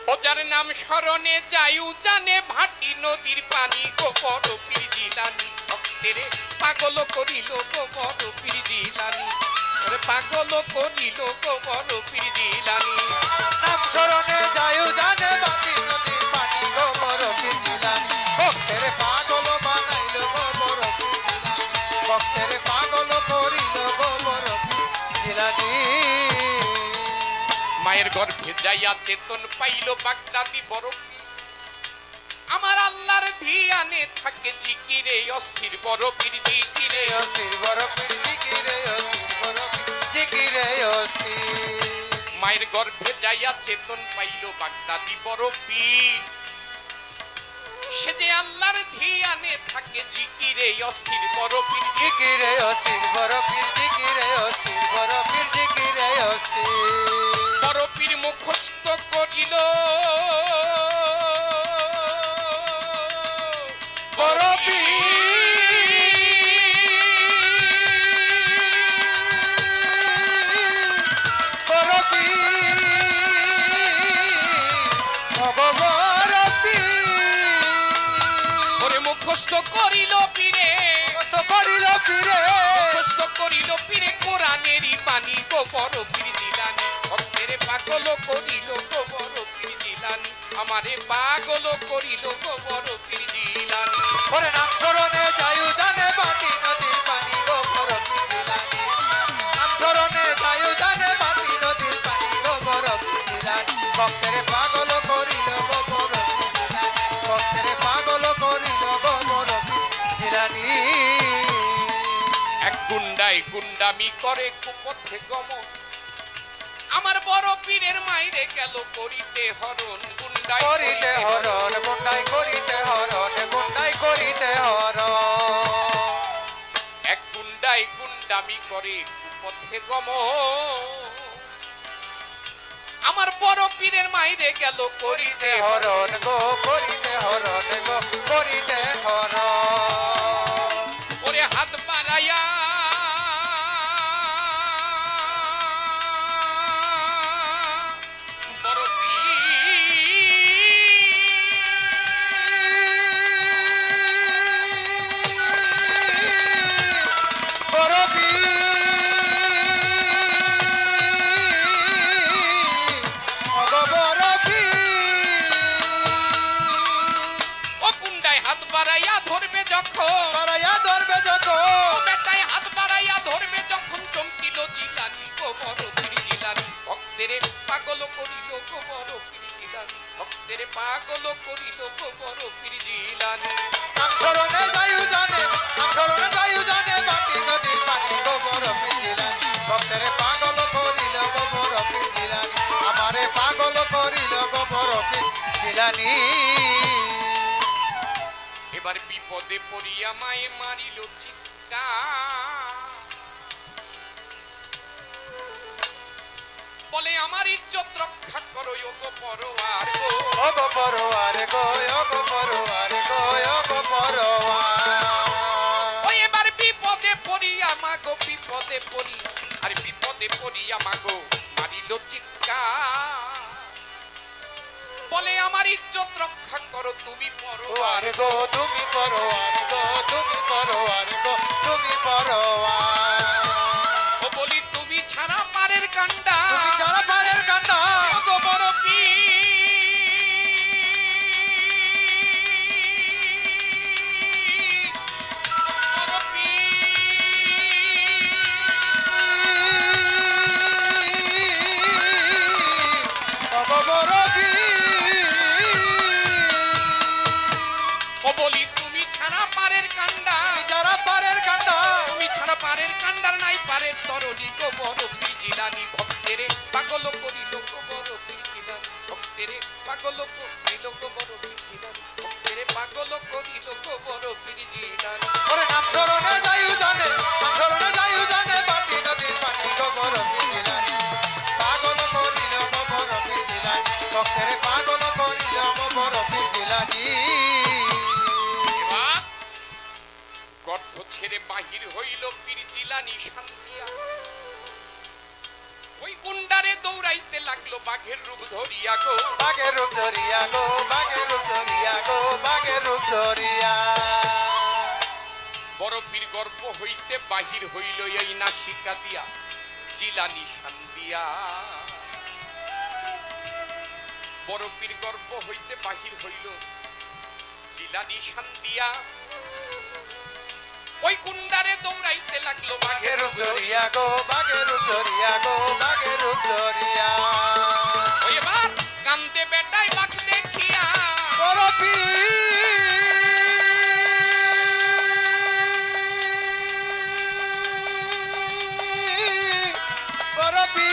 ওজার নাম স্মরণে যাইউ জানে ভাটি নদীর পানি গো বড় পীর জিলানী ভক্তেরে পাগল করিল গো বড় পীর জিলানী পাগল করিল গো বড় পীর জিলানী নাম স্মরণে যাইউ জানে ভাটি নদীর পানি গো বড় পীর জিলানী ভক্তেরে পাগল বানাইল গো বড় পীর জিলানী ভক্তেরে পাগল করিল গো বড় পীর জিলানী মায়ের গর্ভে যাইয়া চেতন পাইল বাগদাদি বড় পীর আমার আল্লাহর ধিয়ানে থাকে জিকিরে অস্থির বড় পীর জিকিরে অস্থির বড় পীর জিকিরে অস্থির বড় পীর জিকিরে অস্থির মায়ের গর্ভে যাইয়া চেতন পাইল বাগদাদি বড় পীর সে যে আল্লাহর ধিয়ানে থাকে জিকিরে অস্থির বড় পীর জিকিরে অস্থির বড় পীর জিকিরে অস্থির বড় পীর জিকিরে অস্থির বড় পীর মুখস্থ করিল বড় পীর বড় পীর ভগবর পীর ওরে মুখস্থ করিল পীরে কত করিল পীরে মুখস্থ করিল পীরে কোরআনেরই বাণী গো বড় পীর জিলানী ভক্তের পাগল করিল গো বড় পীর জিলানী আমারে পাগল করিল গো বড় পীর জিলানী ওরে নাম স্মরণে যাইউ জানে বাটি নদীর পানি গো বড় পীর জিলানী নাম স্মরণে যাইউ জানে বাটি নদীর পানি গো বড় পীর জিলানী ভক্তেরে পাগল করিল গো বড় পীর জিলানী ভক্তেরে পাগল করিল গো বড় পীর জিলানী এক গুন্ডাই গুন্ডামি করে কুপথে গমন আমার বড় পীরের মাইরে গেল করিতে হরণ গুন্ডাই করিতে হরণ গুন্ডাই করিতে হরণ গুন্ডাই করিতে হরণ এক গুন্ডাই গুন্ডামি করে কুপথে গমন আমার বড় পীরের মাইরে গেল করিতে হরণ গো করিতে হরণ গো করিতে হরণ ওরে হাত বাড়াইয়া বড় বড় পীর বড় পীর ও গুন্ডাই হাত বাড়াইয়া ধরবে যখন বাড়াইয়া ধরবে যখন ও বেটাই হাত বাড়াইয়া ধরবে যখন চমকিল জিলানী গো বড় পীর জিলানী ভক্তেরে পাগল করিল গো বড় পীর জিলানী ভক্তেরে পাগল করিল গো বড় পীর জিলানী নাম স্মরণে যাইউ জানে নাম স্মরণে যাইউ জানে বাটি নদীর পানি গো বড় পীর জিলানী ভক্তেরে পাগল করিল গো বড় পীর জিলানী আমারে পাগল করিল গো বড় পীর জিলানী এবার বিপদে পড়িয়া মায়ে মারিল চিৎকার বলে আমার ইজ্জত রক্ষা করো ও গো পরোয়ার গো ওগো পরোয়ার গো ওগো পরোয়ার গো ওগো পরোয়ার ও এবার বিপদে পড়িয়া মাগো বিপদে পড়ি আর বিপদে পড়িয়া মাগো মারিল চিৎকার বলে আমার ইজ্জত রক্ষা করো তুমি পরোয়ার পরোয়ার গো তুমি পরোয়ার গো তুমি পরোয়ার গো তুমি পরোয়ার ও বলি তুমি ছাড়া পারের কান্ডা তুমি যারা পারের কান্না ও গো বড় পীর বড় ওগো বড় পীর ও বলি তুমি ছাড়া পারের কান্ডা যারা পারের কান্না তুমি ছাড়া পারের কান্ডার নাই পারের তরণী গো বড় পীর জিলানী ভক্তেরে পাগল করিল গো বড় পীর জিলানী ভক্তেরে পাগল করিল গো বড় পীর জিলানী ভক্তেরে পাগল করিল গো বড় পীর জিলানী ওরে নাম স্মরণে যাইউ জানে নাম স্মরণে যাইউ জানে বাটি নদীর পানি গো বড় পীর জিলানী পাগল করিল গো বড় পীর জিলানী ভক্তেরে পাগল করিল গো বড় পীর জিলানী এবার গর্ভ ছেড়ে বাহির হইল পীর জিলানী শান্তিয়া ওই গুন্ডারে দৌড়াইতে লাগলো বাঘের রূপ ধরিয়া গো, বাঘের রূপ ধরিয়া গো, বাঘের রূপ ধরিয়া গো, বাঘের রূপ ধরিয়া। বরফির গর্ভ হইতে বাহির হইল এই নাসিকা দিয়া জিলানি শান্তিয়া। বরফির গর্ভ হইতে বাহির হইল জিলানি শান্তিয়া। ওই কুন্ডারে দৌড়াইতে লাগলো বাঘের বাঘের রূপ ধরিয়া গো, বাঘের রূপ ধরিয়া গো, বাঘের রূপ ধরিয়া। ওই এবার কান্দে বেটায় বাঘ দেখিয়া, বরফি বরফি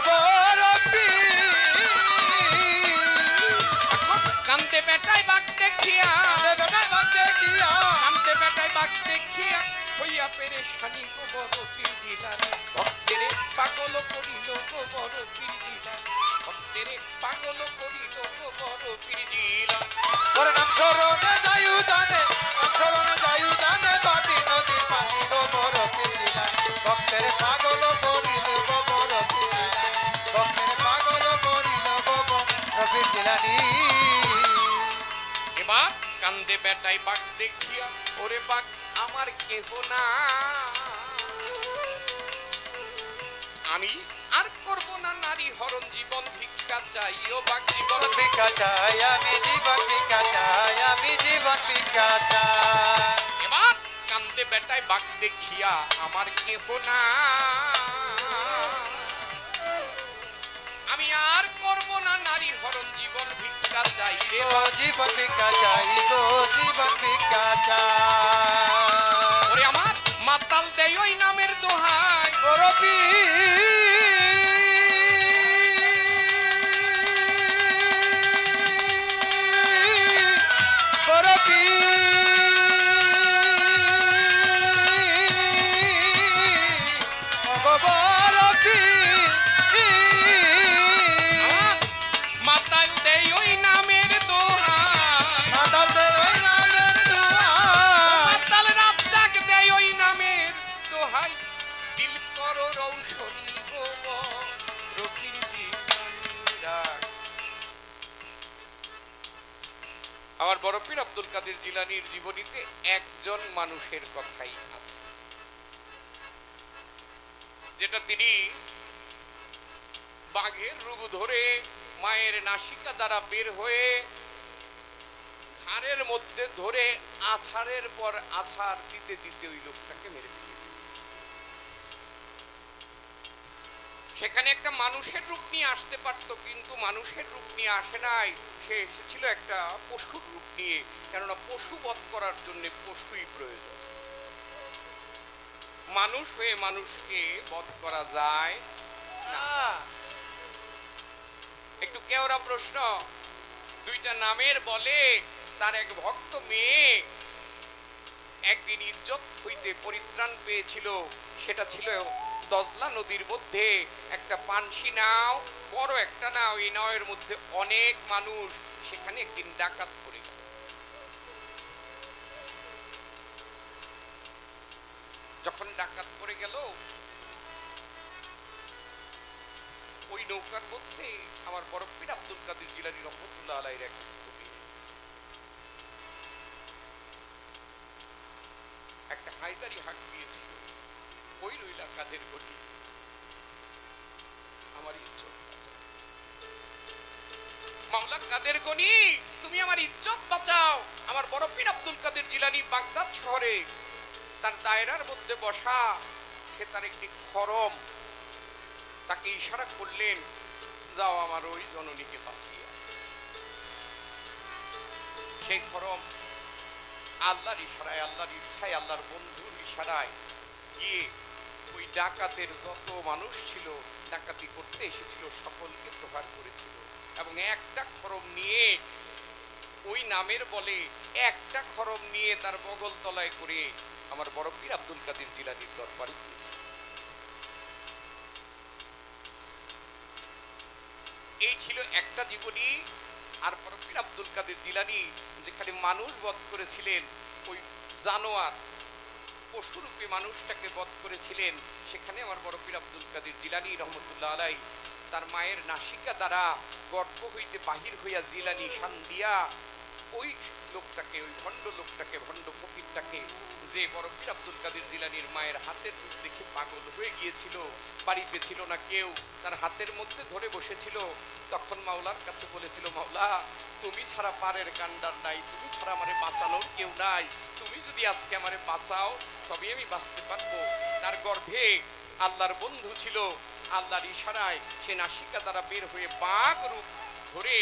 বরফি কান্দে বেটায় বাঘ দেখিয়া, দেখিয়া কান্দে বেটায় বাঘ দেখিয়া হইয়া পেরেশানি গো বরফির জিলানি। ভক্তেরে পাগল করিল গো বরফির জিলানি, ভক্তেরে পাগল করিল গো বরফির জিলানি। ওর নাম স্মরণে যায়ু জানে, নাম স্মরণে যায়ু জানে, বাটি নদীর পানি গো বরফি জিলানি। ভক্তের পাগল করিল গো বরফি জিলানি, ভক্তের পাগল করিল গো বরফি জিলানি। এবার কান্দে বেটায় বাঘ দেখিয়া, ওরে বাঘ আমার কেহ না, আমি আর করব না নারী হরণ, জীবন ভিক্ষা চাই ও বাঘ জীবন জীবন ভিক্ষা চাই আমি, জীবন ভিক্ষা চাই আমি, জীবন ভিক্ষা চাই। এবার কান্দে বেটায় বাঘ দেখিয়া আমার কেহ না, আমি আর করব না নারী হরণ, জীবন ভিক্ষা চাই রে গো জীবন ভিক্ষা চাই গো, জীবন ভিক্ষা চাই। ওরে আমার মাতাল দেয় ওই নামের দোহাই, বরফি বরফি বরফি আমার মাতাল দেয় ওই নামের দোহাই, মাতাল দে ওই নামের দোহাই। মাতাল রাত জাগ দেয় ওই নামের দোহাই, দিল করো রৌশনী গো বরফির জিলানি। আমার বরফির আব্দুল কাদের জিলানির জীবনীতে একজন মানুষের কথাই আছে, যেটা তিনি বাঘের রূপ ধরে মায়ের নাসিকা দ্বারা বের হয়ে ঘাড়ের মধ্যে ধরে আছাড়ের পর আছাড় দিতে দিতে ওই লোকটাকে মেরে ফেলে। সেখানে একটা মানুষের রূপ নিয়ে আসতে পারতো, কিন্তু মানুষের রূপ নিয়ে আসে নাই, সে এসেছিল একটা পশুর রূপ নিয়ে, কেননা পশু বধ করার জন্য পশুই প্রয়োজন। মানুষ হয়ে মানুষকে বধ করা যায় না। একটু কেওড়া প্রশ্ন, দুইটা নামের বলে তার এক ভক্ত মেয়ে একদিন ইজ্জত হইতে পরিত্রাণ পেয়েছিল, সেটা ছিল দজলা নদীর মধ্যে একটা পানসি নাও, বড় একটা নাও, এই নাওয়ের মধ্যে অনেক মানুষ, সেখানে একদিন ডাকাত পড়ে গেল। যখন ডাকাত পড়ে গেল, ওই নৌকার মধ্যে আমার বরফির আব্দুল কাদের জিলানী রহমতুল্লাহ আলাইহির এক কবি একটা হায়দারি হাঁক দিয়েছিল, ওই রইলা কাদের গটি আমার ইজ্জত বাঁচাও। মাওলা কাদের গনি, তুমি আমার ইজ্জত বাঁচাও। আমার বরফির আব্দুল কাদের জিলানী বাগদাদ শহরে তার দায়রার মধ্যে বসা, সে তার একটি খরম, তাকে ইশারা করলেন, যাও আমার ওই জননীকে বাঁচিয়ে। সেই খরম আল্লাহর ইশারায়, আল্লাহর ইচ্ছায়, আল্লাহর বন্ধুর ইশারায় গিয়ে ওই ডাকাতের যত মানুষ ছিল, ডাকাতি করতে এসেছিল, সকলকে প্রহার করেছিল, এবং একটা খরম নিয়ে, ওই নামের বলে একটা খরম নিয়ে তার বগল তলায় করে আমার বরফির আব্দুল কাদের জিলানীর দরবারে গিয়েছে। এই ছিল একটা জীবনী। আর বরফির আব্দুল কাদের জিলানী যেখানে মানুষ বধ করেছিলেন, ওই জানোয়ার পশুরূপে মানুষটাকে বধ করেছিলেন, সেখানে আমার বড় পীর আব্দুল কাদের জিলানী রহমতুল্লাহ আলাই তার মায়ের নাসিকা দ্বারা গর্ভ হইতে বাহির হইয়া জিলানী শান দিয়া ওই লোকটাকে, ওই ভণ্ড লোকটাকে, ভণ্ড ফকিরটাকে, যে বড় পীর আব্দুল কাদের জিলানীর মায়ের হাতের রূপ দেখে পাগল হয়ে গিয়েছিল, বাড়িতে ছিল না কেউ, তার হাতের মধ্যে ধরে বসেছিল, তখন মাওলার কাছে বলেছিল, মাওলা তুমি ছাড়া পারের কান্ডার নাই, তুমি ছাড়া আমারে বাঁচানোর কেউ নাই, তুমি যদি আজকে আমারে বাঁচাও তবে আমি বাঁচতে পারবো। তার গর্ভে আল্লাহর বন্ধু ছিল, আল্লাহর ইশারায় সে নাসিকা দ্বারা বের হয়ে বাঘ রূপ ধরে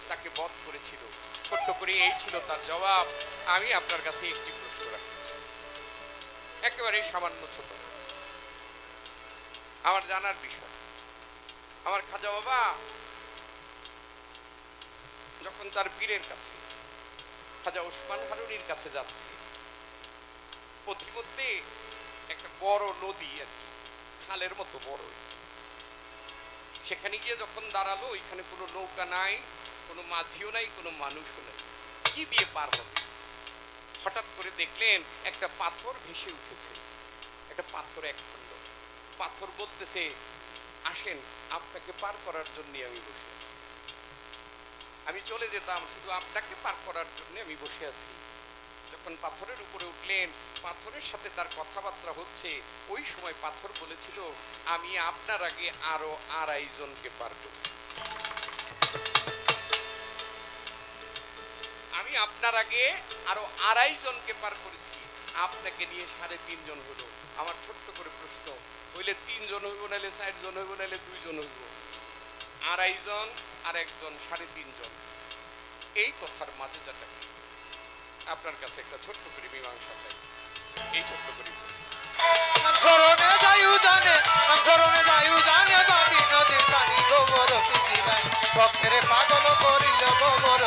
তাকে বধ করেছিল। ছোট্ট করে এই ছিল তার জবাব। আমি আপনার কাছে একটি প্রশ্ন রাখি, একেবারে সামান্য ছোট, আমার জানার বিষয়। আমার খাজা বাবা যখন তার পীরের কাছে, খাজা ওসমান হারুনির কাছে যাচ্ছে, পথিমধ্যে একটা বড় নদী আর কি, খালের মতো বড়, সেখানে গিয়ে যখন দাঁড়ালো, এখানে কোনো নৌকা নাই, কোনো মাঝিও নাই, কোনো মানুষও নাই, কি দিয়ে পার হবে? হঠাৎ করে দেখলেন একটা পাথর ভেসে উঠেছে, একটা পাথর এক খণ্ড। পাথর বলতেছে, আসেন আপনাকে পার করার জন্য আমি বসে আছি, আমি চলে যেতাম, শুধু আপনাকে পার করার জন্য আমি বসে আছি। যখন পাথরের উপরে উঠলেন, পাথরের সাথে তার কথাবার্তা হচ্ছে, ওই সময় পাথর বলেছিল, আমি আপনার আগে আরো 2.5 জনকে পার করছি, আমি আপনার আগে আরো 2.5 জনকে পার করেছি, আপনাকে নিয়ে 3.5 জন হলো। আমার ছোট্ট করে প্রশ্ন, হইলে 3 জন হইব, নাইলে 4 জন হইব, নাইলে 2 জন হইব? 2.5 জন আর 1 জন, 3.5 জন। এই কথার মাঝে যেটা আপনার কাছে একটা ছোট্ট করে মীমাংসা চাই, এই ছোট্ট করে প্রশ্ন। আমসরণে যাইউ জানে, আমসরণে যাইউ জানে বাটি নদীর পানি গোবর পিছিলানি ভক্তের পাগল করিল গোবর